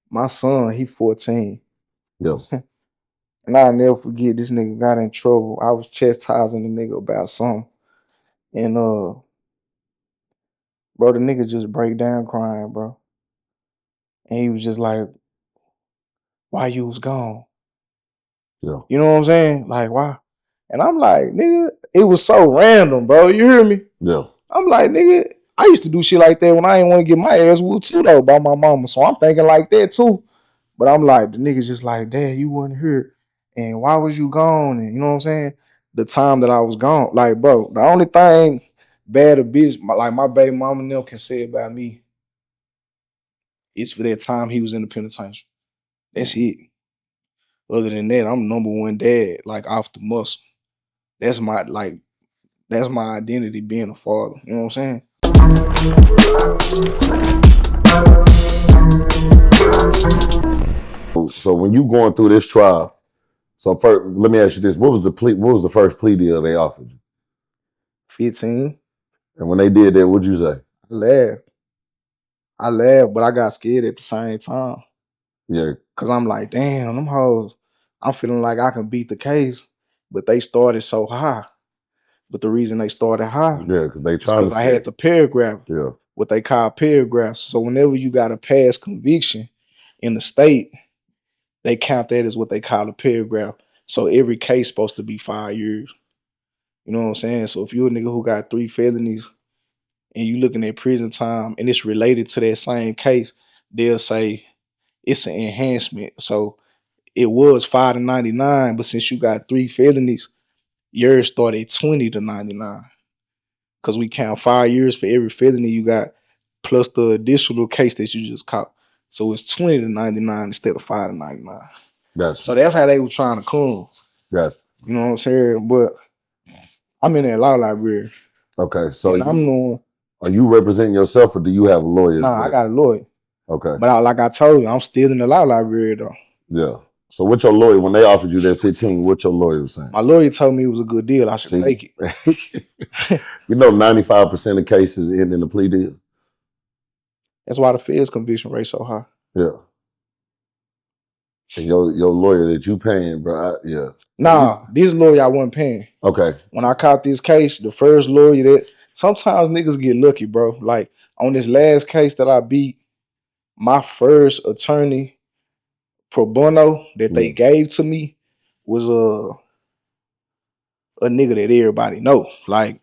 My son, he 14. Yeah. And I'll never forget this nigga got in trouble. I was chastising the nigga about something. And bro, the nigga just break down crying, bro. And he was just like, why you was gone? Yeah. You know what I'm saying? Like, why? And I'm like, nigga, it was so random, bro. You hear me? Yeah. I'm like, nigga, I used to do shit like that when I didn't want to get my ass whooped too, though, by my mama. So I'm thinking like that too. But I'm like, the nigga's just like, Dad, you wasn't here. And why was you gone? And you know what I'm saying? The time that I was gone. Like, bro, the only thing bad or bitch, like my baby mama and them can say about me is for that time he was in the penitentiary. That's it. Other than that, I'm number one dad, like off the muscle. That's my like that's my identity being a father. You know what I'm saying? So when you going through this trial, so first, let me ask you this: what was the first plea deal they offered you? 15. And when they did that, what'd you say? laughed. I laughed, but I got scared at the same time. Yeah. Cause I'm like, damn, them hoes, I'm feeling like I can beat the case, but they started so high. But the reason they started high Yeah, because they is trying because to I say, had the paragraph, yeah, what they call paragraphs. So whenever you got a past conviction in the state, they count that as what they call a paragraph. So every case supposed to be 5 years. You know what I'm saying? So if you're a nigga who got 3 felonies and you looking at prison time and it's related to that same case, they'll say it's an enhancement. So it was 5 to 99, but since you got 3 felonies, yours start at 20 to 99. Cause we count 5 years for every felony you got, plus the additional case that you just caught. So it's 20 to 99 instead of 5 to 99. gotcha, So that's how they were trying to come. gotcha. You know what I'm saying? But I'm in that law library Okay, so and I'm knowing, are you representing yourself or do you have lawyers nah, I that? got a lawyer. Okay, But like I told you, I'm still in the law library though. yeah. So what your lawyer, when they offered you that 15, what your lawyer was saying? My lawyer told me it was a good deal. I should See, take it. 95% of cases end in a plea deal. That's why the feds conviction rate so high. Yeah. And your lawyer that you paying, bro, yeah. Nah, this lawyer I wasn't paying. Okay. When I caught this case, the first lawyer that sometimes niggas get lucky, bro. Like on this last case that I beat, my first attorney pro bono that they gave to me was a nigga that everybody know. Like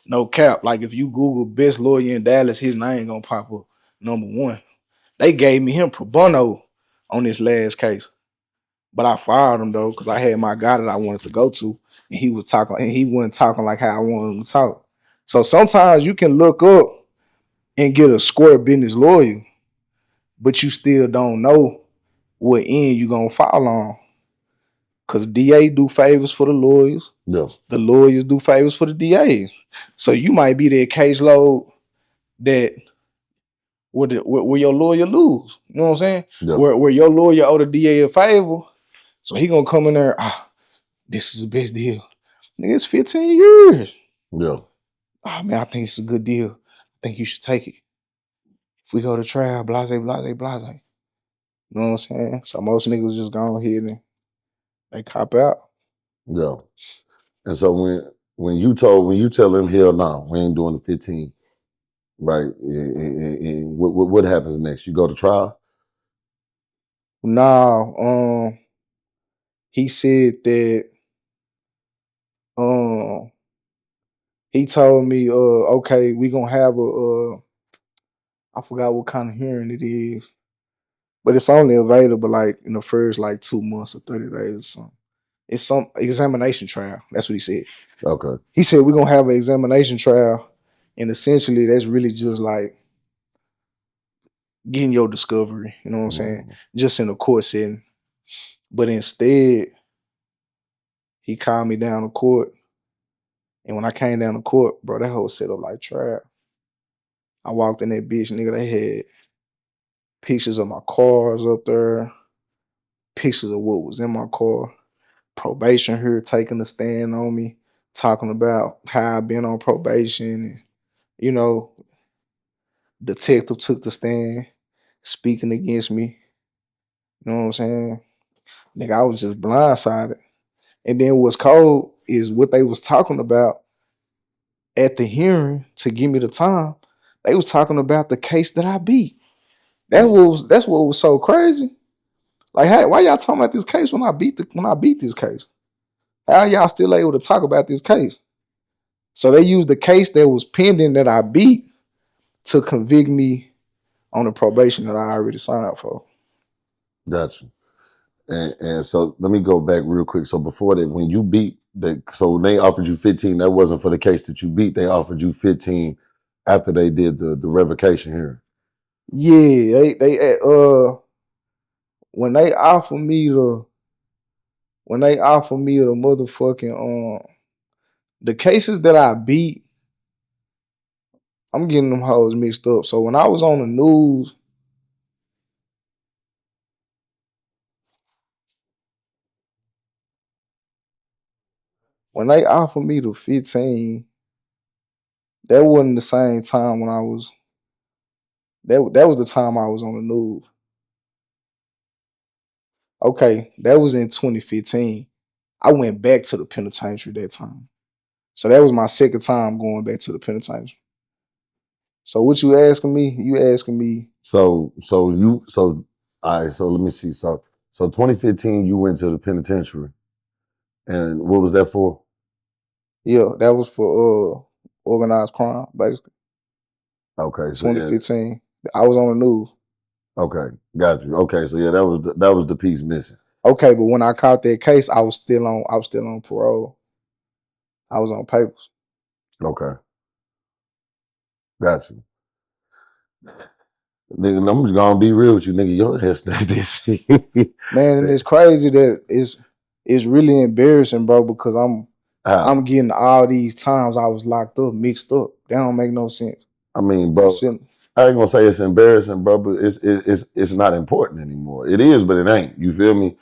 no cap. Like if you Google best lawyer in Dallas, his name gonna pop up number one. They gave me him pro bono on this last case. But I fired him though, because I had my guy that I wanted to go to, and he was talking, and he wasn't talking like how I wanted him to talk. So sometimes you can look up and get a square business lawyer, but you still don't know what end you gonna fall on. Cause DA do favors for the lawyers, Yeah. the lawyers do favors for the DA. So you might be that caseload that where your lawyer lose. You know what I'm saying? Yeah. Where your lawyer owe the DA a favor, so he gonna come in there. This is the best deal. Nigga, it's 15 years. Yeah. Oh man, I think it's a good deal. I think you should take it. If we go to trial, blase, blase, blase. You know what I'm saying? So most niggas just go ahead and they cop out. Yeah. And so when you tell them hell no, we ain't doing the 15, right? And what happens next? You go to trial? Now, he said that um he told me, okay, we gonna have I forgot what kind of hearing it is, but it's only available like in the first like 2 months or 30 days or something. It's some examination trial. That's what he said. Okay. He said we're gonna have an examination trial, and essentially that's really just like getting your discovery. You know what I'm saying? Just in a court setting. But instead, he called me down to court, and when I came down to court, bro, that whole setup like trap. I walked in that bitch, nigga. They had pictures of my cars up there, pictures of what was in my car. Probation here taking a stand on me, talking about how I've been on probation, and you know, detective took the stand, speaking against me. You know what I'm saying? Nigga, I was just blindsided. And then what's cold is what they was talking about at the hearing to give me the time. They was talking about the case that I beat. Yeah. That's what was so crazy. Like, hey, why y'all talking about this case when I beat this case? How y'all still able to talk about this case? So they used the case that was pending that I beat to convict me on the probation that I already signed for. Gotcha. And so let me go back real quick. So before that, when you beat so when they offered you 15, that wasn't for the case that you beat. They offered you 15 after they did the revocation hearing. Yeah, they when they offered me the motherfucking the cases that I beat, I'm getting them hoes mixed up. So when I was on the news, when they offered me the 15, that wasn't the same time when I was that was the time I was on the news. Okay, that was in 2015. I went back to the penitentiary that time. So that was my second time going back to the penitentiary. So what you asking me? You asking me? So all right, so let me see. So 2015 you went to the penitentiary. And what was that for? Yeah, that was for organized crime, basically. Okay, so yeah, 2015. I was on the news. okay, got you. Okay, so yeah, that was the piece missing. Okay, but when I caught that case, I was still on parole. I was on papers. Okay, got you. Nigga, I'm just gonna be real with you, nigga. Your ass not this shit. Man, and it's crazy that it's really embarrassing, bro, because How? I'm getting all these times I was locked up, mixed up. That don't make no sense. I mean, I'm bro, sitting. I ain't gonna say it's embarrassing, bro, but it's not important anymore. It is, but it ain't. You feel me?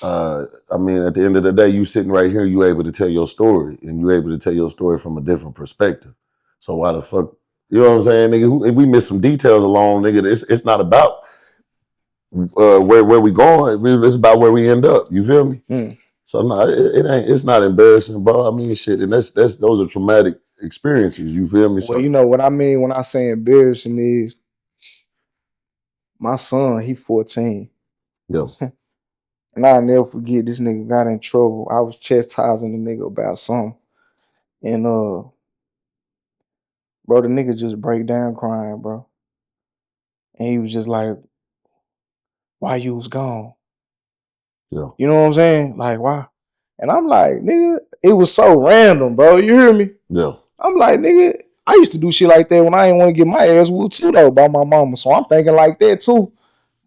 I mean, at the end of the day, you sitting right here, you able to tell your story, and you able to tell your story from a different perspective. So why the fuck, you know what I'm saying, nigga? If we miss some details along, nigga, it's not about where we going. It's about where we end up. You feel me? Mm. So no, it ain't. It's not embarrassing, bro. I mean, shit, and that's those are traumatic experiences. You feel me? Well, So you know what I mean when I say embarrassing is my son, he 14. yeah, And I'll never forget this nigga got in trouble. I was chastising the nigga about something. And bro, the nigga just break down crying, bro. And he was just like, why you was gone? yeah, You know what I'm saying? Like, why? And I'm like, nigga, it was so random, bro. You hear me? yeah, I'm like, nigga, I used to do shit like that when I didn't want to get my ass whooped too, though, by my mama. So I'm thinking like that too.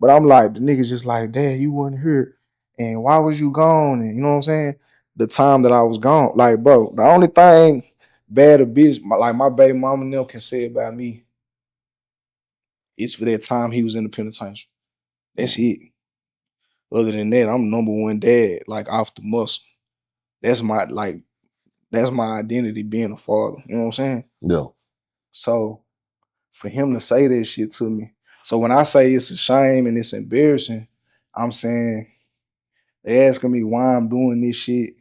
But I'm like, the nigga's just like, Dad, you wasn't here. And why was you gone? And you know what I'm saying? The time that I was gone. Like, bro, the only thing bad or bitch, like my baby mama and them can say about me is for that time he was in the penitentiary. That's it. Other than that, I'm number one dad, like off the muscle. That's my that's my identity being a father. You know what I'm saying? yeah, So for him to say that shit to me. So when I say it's a shame and it's embarrassing, I'm saying they asking me why I'm doing this shit.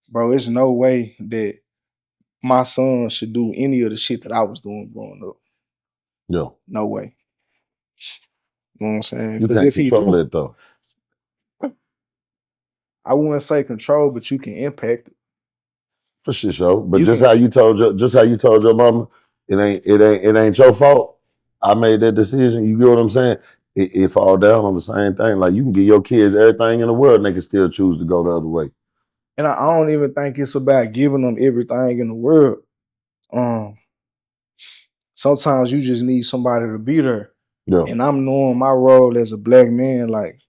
Bro, it's no way that my son should do any of the shit that I was doing growing up. yeah. No way. You know what I'm saying? You Because can't if he control do, it though. I wouldn't say control, but you can impact it. For sure. But You just can, how you told your mama, it ain't your fault. I made that decision. You get what I'm saying? It fall down on the same thing. Like you can give your kids everything in the world and they can still choose to go the other way. and I don't even think it's about giving them everything in the world. Um, Sometimes you just need somebody to be there. Yeah, And I'm knowing my role as a black man, like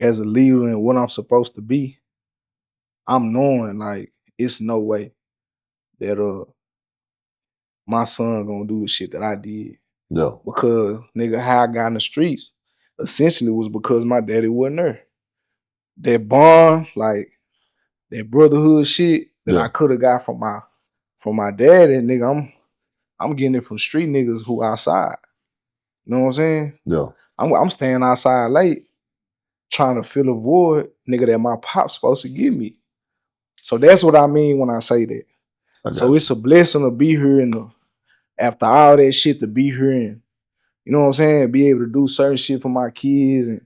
as a leader and what I'm supposed to be. I'm knowing like it's no way that my son gonna do the shit that I did. yeah, Because nigga, how I got in the streets essentially was because my daddy wasn't there. That bond, like that brotherhood shit that yeah, I could have got from my daddy, nigga, I'm getting it from street niggas who outside. You know what I'm saying? yeah, I'm staying outside late trying to fill a void, nigga, that my pop's supposed to give me. So that's what I mean when I say that. So it's a blessing to be here and after all that shit to be here and you know what I'm saying, be able to do certain shit for my kids and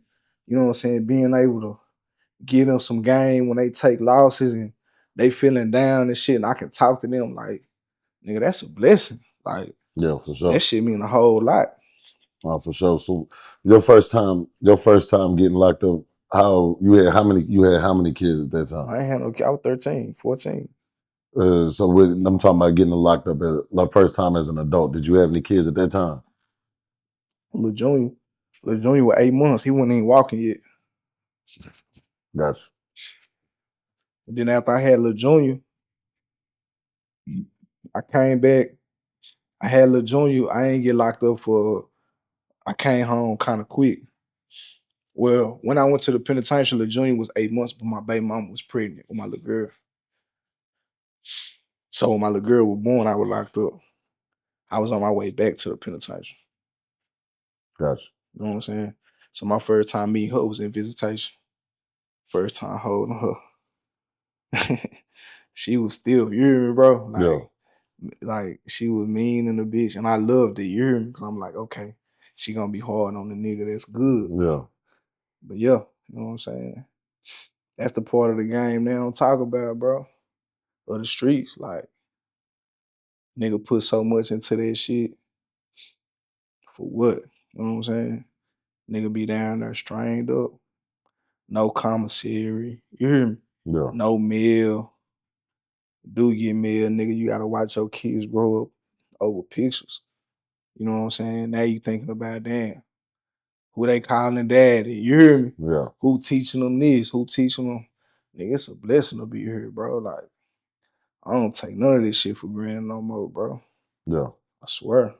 you know what I'm saying, being able to give them some game when they take losses and they feeling down and shit, and I can talk to them like, nigga, that's a blessing. Like, yeah, for sure. That shit mean a whole lot. For sure. So your first time getting locked up, how many kids at that time? I ain't had no kid. I was 13, 14. So I'm talking about getting locked up like first time as an adult. Did you have any kids at that time? Lil Junior was 8 months. He wasn't even walking yet. Gotcha. And then after I had Lil Junior, I came back. I had Lil Junior. I ain't get locked up I came home kind of quick. Well, when I went to the penitentiary, Lil Junior was 8 months, but my baby mama was pregnant with my little girl. So when my little girl was born, I was locked up. I was on my way back to the penitentiary. Gotcha. You know what I'm saying? So my first time meeting her was in visitation. First time holding her. She was still, you hear me, bro? Like she was mean in the bitch, and I loved it. You hear me? Because I'm like, okay, she gonna be hard on the nigga. That's good. Yeah. But yeah, you know what I'm saying? That's the part of the game they don't talk about, bro. Or the streets. Like, nigga put so much into that shit. For what? You know what I'm saying? Nigga be down there strained up. No commissary. You hear me? Yeah. No meal. Do get meal, nigga. You gotta watch your kids grow up over pictures. You know what I'm saying? Now you thinking about, damn, who they calling daddy? You hear me? Yeah. Who teaching them this? Who teaching them? Nigga, it's a blessing to be here, bro. Like, I don't take none of this shit for granted no more, bro. Yeah. I swear.